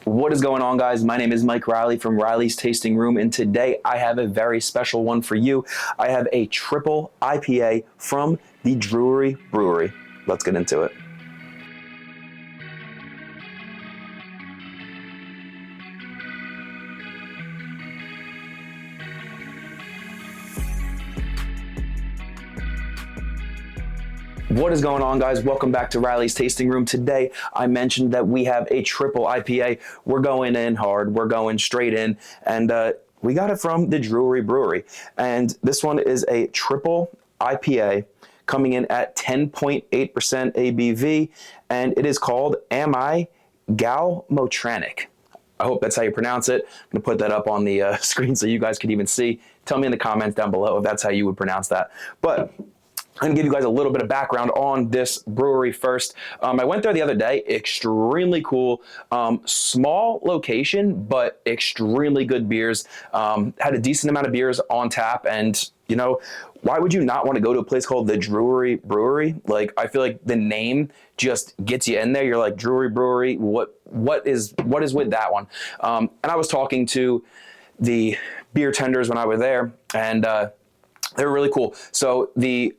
What is going on, guys? My name is Mike Reilley from Reilley's Tasting Room, and today I have a very special one for you. I have a triple IPA from the Druery Brewery. Let's get into it. What is going on, guys? Welcome back to Reilley's Tasting Room. Today, I mentioned that we have a triple IPA. We're going in hard. We're going straight in. And we got it from the Druery Brewery. And this one is a triple IPA coming in at 10.8% ABV. And it is called Galmotranec. I hope that's how you pronounce it. I'm going to put that up on the screen so you guys can even see. Tell me in the comments down below if that's how you would pronounce that. But I'm going to give you guys a little bit of background on this brewery first. I went there the other day. Extremely cool. Small location, but extremely good beers. Had a decent amount of beers on tap. And, you know, why would you not want to go to a place called the Druery Brewery? Like, I feel like the name just gets you in there. You're like, Druery Brewery, what is with that one? And I was talking to the beer tenders when I was there, and they were really cool. So the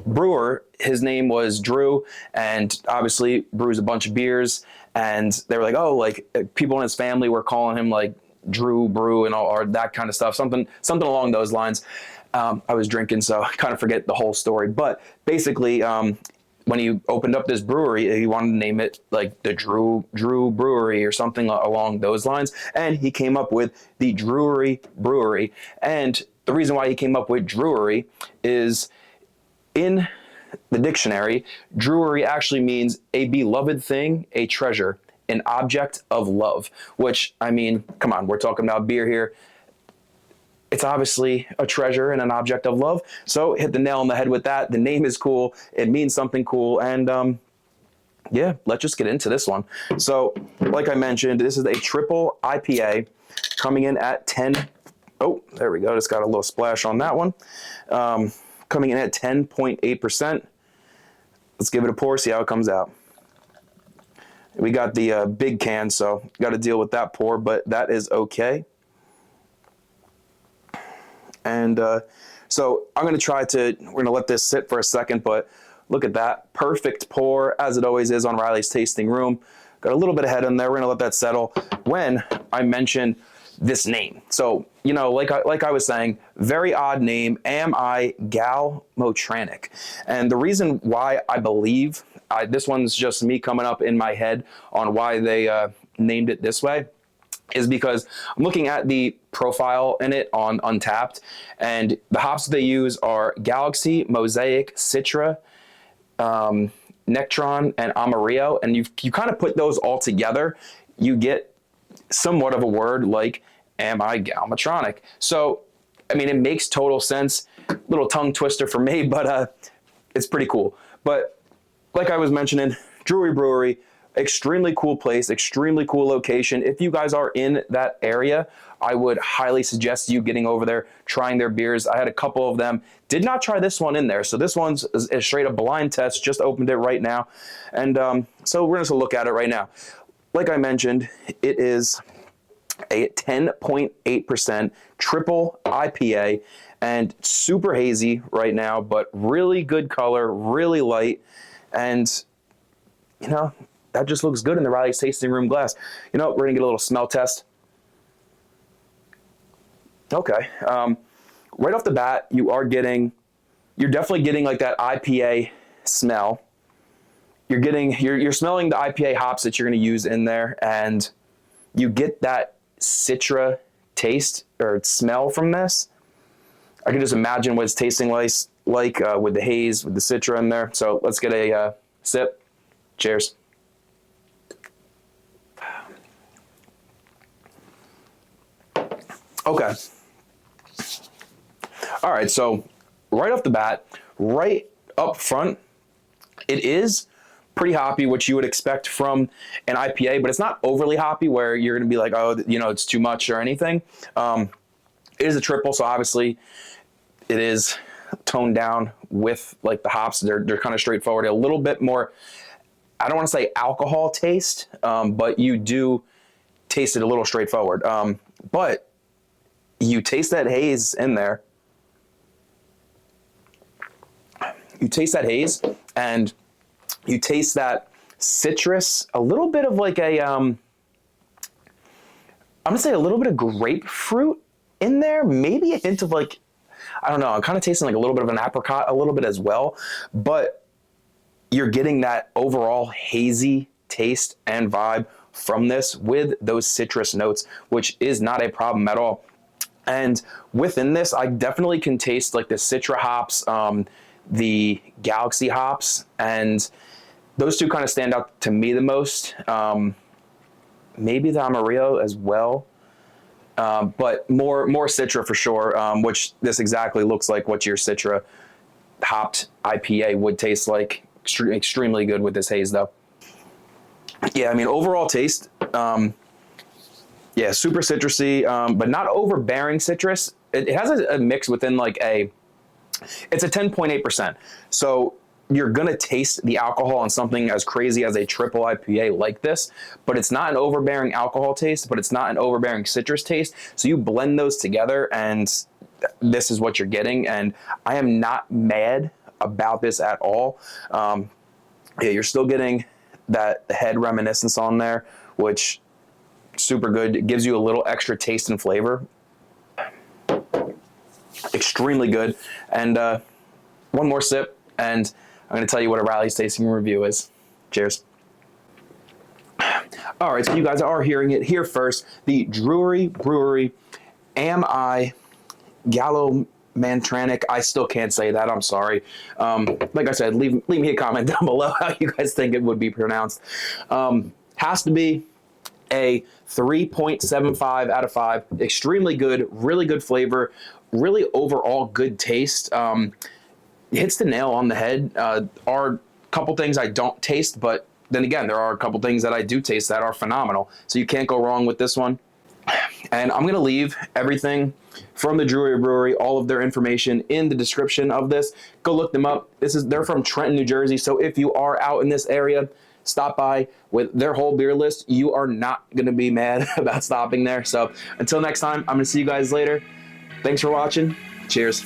brewer, his name was Drew, and obviously brews a bunch of beers, and they were like, oh, like people in his family were calling him like Drew Brew and all, or that kind of stuff, something along those lines. I was drinking, so I kind of forget the whole story, but basically when he opened up this brewery, he wanted to name it like the Drew Brewery or something along those lines, and he came up with the Druery Brewery. And the reason why he came up with Druery is, in the dictionary, Druery actually means a beloved thing, a treasure, an object of love, which, I mean, come on, we're talking about beer here. It's obviously a treasure and an object of love. So hit the nail on the head with that. The name is cool. It means something cool. And yeah, let's just get into this one. So like I mentioned, this is a triple IPA coming in at 10. Oh, there we go. Just got a little splash on that one. Coming in at 10.8%. Let's give it a pour, see how it comes out. We got the big can, so got to deal with that pour, but that is okay. And so I'm going to we're going to let this sit for a second, but look at that. Perfect pour, as it always is on Reilley's Tasting Room. Got a little bit of head in there. We're going to let that settle. When I mentioned this name, so, you know, like I was saying, very odd name, Galmotranec. And the reason why I believe, this one's just me coming up in my head on why they named it this way, is because I'm looking at the profile in it on Untapped, and the hops they use are Galaxy, Mosaic, Citra, Nectaron, and Amarillo. And you kind of put those all together, you get somewhat of a word like Galmotranec. So, I mean, it makes total sense. Little tongue twister for me, but it's pretty cool. But like I was mentioning, Druery Brewery, extremely cool place, extremely cool location. If you guys are in that area, I would highly suggest you getting over there, trying their beers. I had a couple of them. Did not try this one in there. So this one's a straight up blind test. Just opened it right now. And so we're going to look at it right now. Like I mentioned, it is a 10.8% triple IPA and super hazy right now, but really good color, really light. And, you know, that just looks good in the Reilley's Tasting Room glass. You know, we're going to get a little smell test. Okay. Right off the bat, you're definitely getting like that IPA smell. You're smelling the IPA hops that you're going to use in there, and you get that Citra taste or smell from this. I can just imagine what it's tasting like with the haze, with the Citra in there. So let's get a sip. Cheers. Okay. All right, so right off the bat, right up front, it is pretty hoppy, which you would expect from an IPA, but it's not overly hoppy where you're going to be like, oh, you know, it's too much or anything. It is a triple, so obviously it is toned down with like the hops. They're kind of straightforward, a little bit more, I don't want to say alcohol taste, but you do tasted a little straightforward. But you taste that haze in there. You taste that haze, and you taste that citrus, a little bit of like a, I'm gonna say a little bit of grapefruit in there, maybe a hint of like, I don't know, I'm kind of tasting like a little bit of an apricot a little bit as well, but you're getting that overall hazy taste and vibe from this with those citrus notes, which is not a problem at all. And within this, I definitely can taste like the Citra hops, the Galaxy hops, and those two kind of stand out to me the most. Maybe the Amarillo as well, but more Citra for sure, which this exactly looks like what your Citra hopped IPA would taste like. Extremely good with this haze though. Yeah, I mean, overall taste, yeah, super citrusy, but not overbearing citrus. It has a mix within like it's a 10.8%. So you're gonna taste the alcohol on something as crazy as a triple IPA like this, but it's not an overbearing alcohol taste, but it's not an overbearing citrus taste. So you blend those together and this is what you're getting. And I am not mad about this at all. Yeah, you're still getting that head reminiscence on there, which super good. It gives you a little extra taste and flavor. Extremely good. And one more sip, and I'm going to tell you what a Reilley's Tasting Room review is. Cheers. All right, so you guys are hearing it here first. The Druery Brewery Galmotranec. I still can't say that. I'm sorry. Like I said, leave me a comment down below how you guys think it would be pronounced. Has to be a 3.75 out of 5. Extremely good, really good flavor, really overall good taste. Hits the nail on the head. Are a couple things I don't taste, but then again, there are a couple things that I do taste that are phenomenal. So you can't go wrong with this one. And I'm going to leave everything from the Druery Brewery, all of their information in the description of this. Go look them up. They're from Trenton, New Jersey. So if you are out in this area, stop by with their whole beer list. You are not going to be mad about stopping there. So until next time, I'm going to see you guys later. Thanks for watching. Cheers.